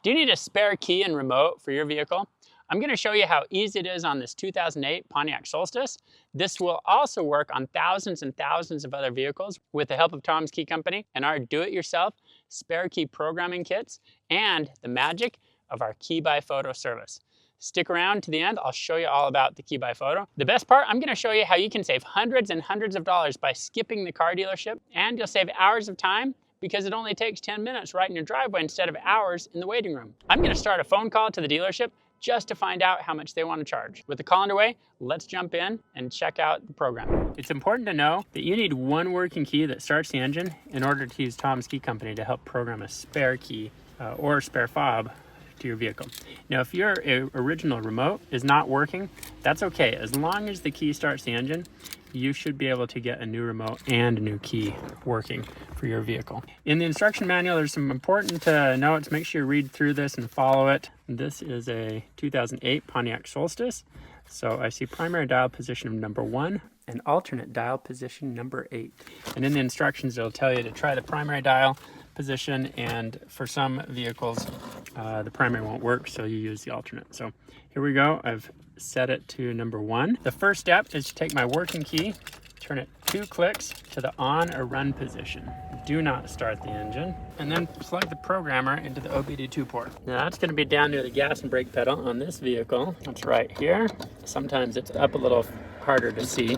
Do you need a spare key and remote for your vehicle? I'm going to show you how easy it is on this 2008 Pontiac Solstice. This will also work on thousands and thousands of other vehicles with the help of Tom's Key Company and our do-it-yourself spare key programming kits and the magic of our Key by Photo service. Stick around to the end. I'll show you all about the Key by Photo. The best part, I'm going to show you how you can save hundreds and hundreds of dollars by skipping the car dealership, and you'll save hours of time because it only takes 10 minutes right in your driveway instead of hours in the waiting room. I'm going to start a phone call to the dealership just to find out how much they want to charge. With the call underway, let's jump in and check out the program. It's important to know that you need one working key that starts the engine in order to use Tom's Key Company to help program a spare key or spare fob to your vehicle. Now, if your original remote is not working, that's okay. As long as the key starts the engine, you should be able to get a new remote and a new key working for your vehicle. In the instruction manual, there's some important notes. Make sure you read through this and follow it. This is a 2008 Pontiac Solstice. So I see primary dial position of number 1 and alternate dial position number 8. And in the instructions, it'll tell you to try the primary dial position, and for some vehicles, the primary won't work, so you use the alternate. So here we go. I've set it to number 1. The first step is to take my working key, turn it 2 clicks to the on or run position. Do not start the engine, and then plug the programmer into the OBD2 port. Now that's going to be down near the gas and brake pedal on this vehicle. That's right here. Sometimes it's up a little harder to see.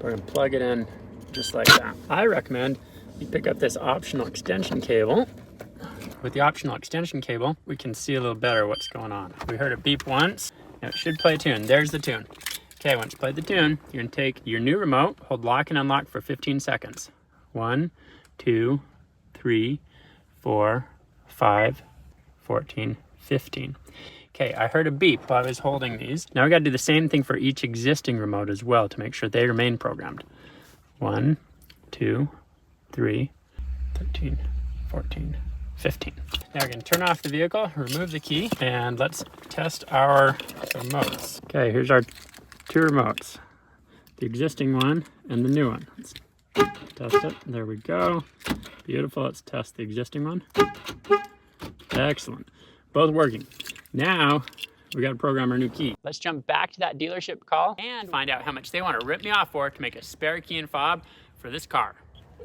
We're going to plug it in just like that. I recommend you pick up this optional extension cable. With the optional extension cable, we can see a little better what's going on. We heard it beep once. Now it should play a tune. There's the tune. Okay, once you play the tune, you're going to take your new remote, hold lock and unlock for 15 seconds. 1, 2, 3, 4, 5, 14, 15. Okay, I heard a beep while I was holding these. Now we got to do the same thing for each existing remote as well to make sure they remain programmed. 1, 2, 3, 13, 14, 15. Now we're going to turn off the vehicle, remove the key, and let's test our remotes. Okay, here's our 2 remotes. The existing one and the new one. Let's test it. There we go. Beautiful. Let's test the existing one. Excellent. Both working. Now we got to program our new key. Let's jump back to that dealership call and find out how much they want to rip me off for to make a spare key and fob for this car.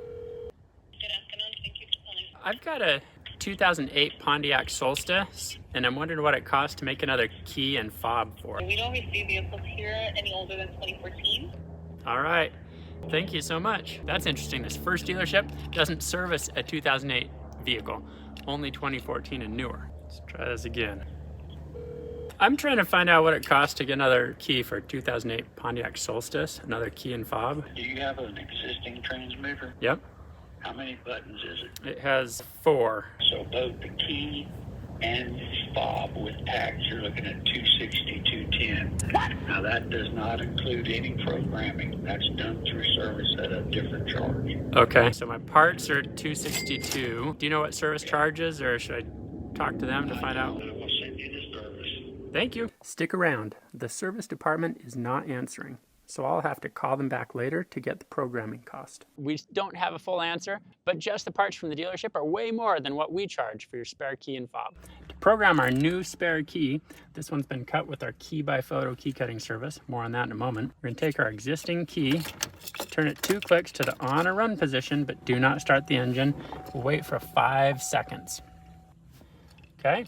Good afternoon. Thank you for calling. I've got a 2008 Pontiac Solstice, and I'm wondering what it costs to make another key and fob for it. We don't receive vehicles here any older than 2014. All right. Thank you so much. That's interesting. This first dealership doesn't service a 2008 vehicle, only 2014 and newer. Let's try this again. I'm trying to find out what it costs to get another key for a 2008 Pontiac Solstice, another key and fob. Do you have an existing transmitter? Yep. How many buttons is it? It has 4. So both the key and fob with tax, you're looking at $260, $210. Now that does not include any programming. That's done through service at a different charge. Okay, so my parts are $262. Do you know what service charges, or should I talk to them to find out? I will send you the service. Thank you. Stick around. The service department is not answering, so I'll have to call them back later to get the programming cost. We don't have a full answer, but just the parts from the dealership are way more than what we charge for your spare key and fob. To program our new spare key, this one's been cut with our Key by Photo key cutting service. More on that in a moment. We're going to take our existing key, turn it 2 clicks to the on or run position, but do not start the engine. We'll wait for 5 seconds. Okay,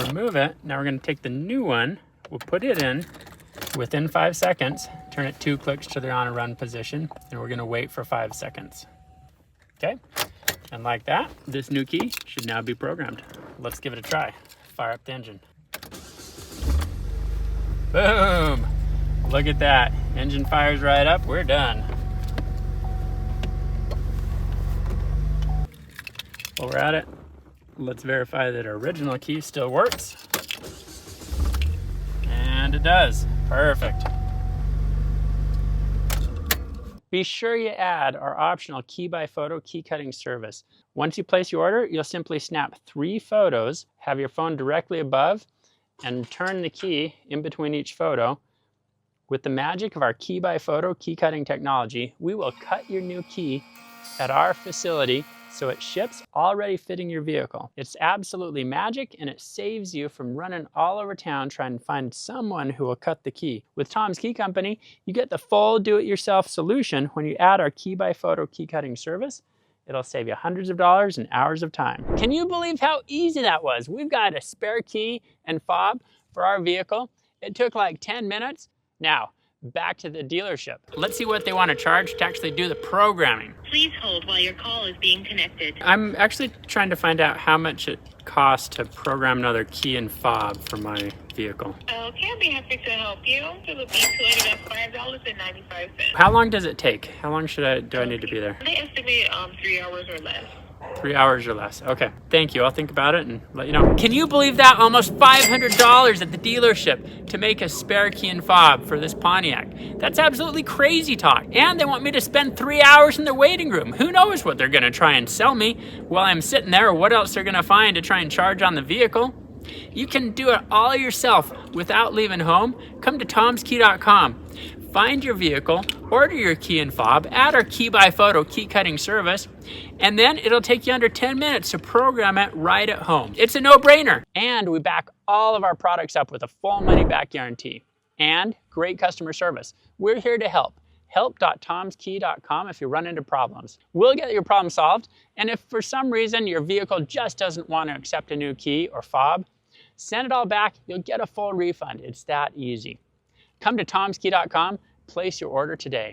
remove it. Now we're going to take the new one, we'll put it in. Within 5 seconds, turn it 2 clicks to the on and run position, and we're going to wait for 5 seconds. Okay, and like that, this new key should now be programmed. Let's give it a try. Fire up the engine. Boom! Look at that. Engine fires right up. We're done. While we're at it, let's verify that our original key still works. And it does. Perfect. Be sure you add our optional Key by Photo key cutting service. Once you place your order, you'll simply snap 3 photos, have your phone directly above, and turn the key in between each photo. With the magic of our Key by Photo key cutting technology, we will cut your new key at our facility so it ships already fitting your vehicle. It's absolutely magic, and it saves you from running all over town trying to find someone who will cut the key. With Tom's Key Company, you get the full do-it-yourself solution when you add our Key by Photo key cutting service. It'll save you hundreds of dollars and hours of time. Can you believe how easy that was? We've got a spare key and fob for our vehicle. It took like 10 minutes. Now, back to the dealership. Let's see what they want to charge to actually do the programming. Please hold while your call is being connected. I'm actually trying to find out how much it costs to program another key and fob for my vehicle. Okay, I'll be happy to help you. It would be $205.95. How long does it take? How long do I need to be there? They estimate 3 hours or less. 3 hours or less. Okay, thank you. I'll think about it and let you know. Can you believe that? Almost $500 at the dealership to make a spare key and fob for this Pontiac. That's absolutely crazy talk. And they want me to spend 3 hours in the waiting room. Who knows what they're gonna try and sell me while I'm sitting there, or what else they're gonna find to try and charge on the vehicle. You can do it all yourself without leaving home. Come to tomskey.com. Find your vehicle, order your key and fob, add our Key by Photo key cutting service, and then it'll take you under 10 minutes to program it right at home. It's a no-brainer. And we back all of our products up with a full money-back guarantee and great customer service. We're here to help. Help.tomskey.com if you run into problems. We'll get your problem solved, and if for some reason your vehicle just doesn't want to accept a new key or fob, send it all back. You'll get a full refund. It's that easy. Come to tomskey.com, place your order today.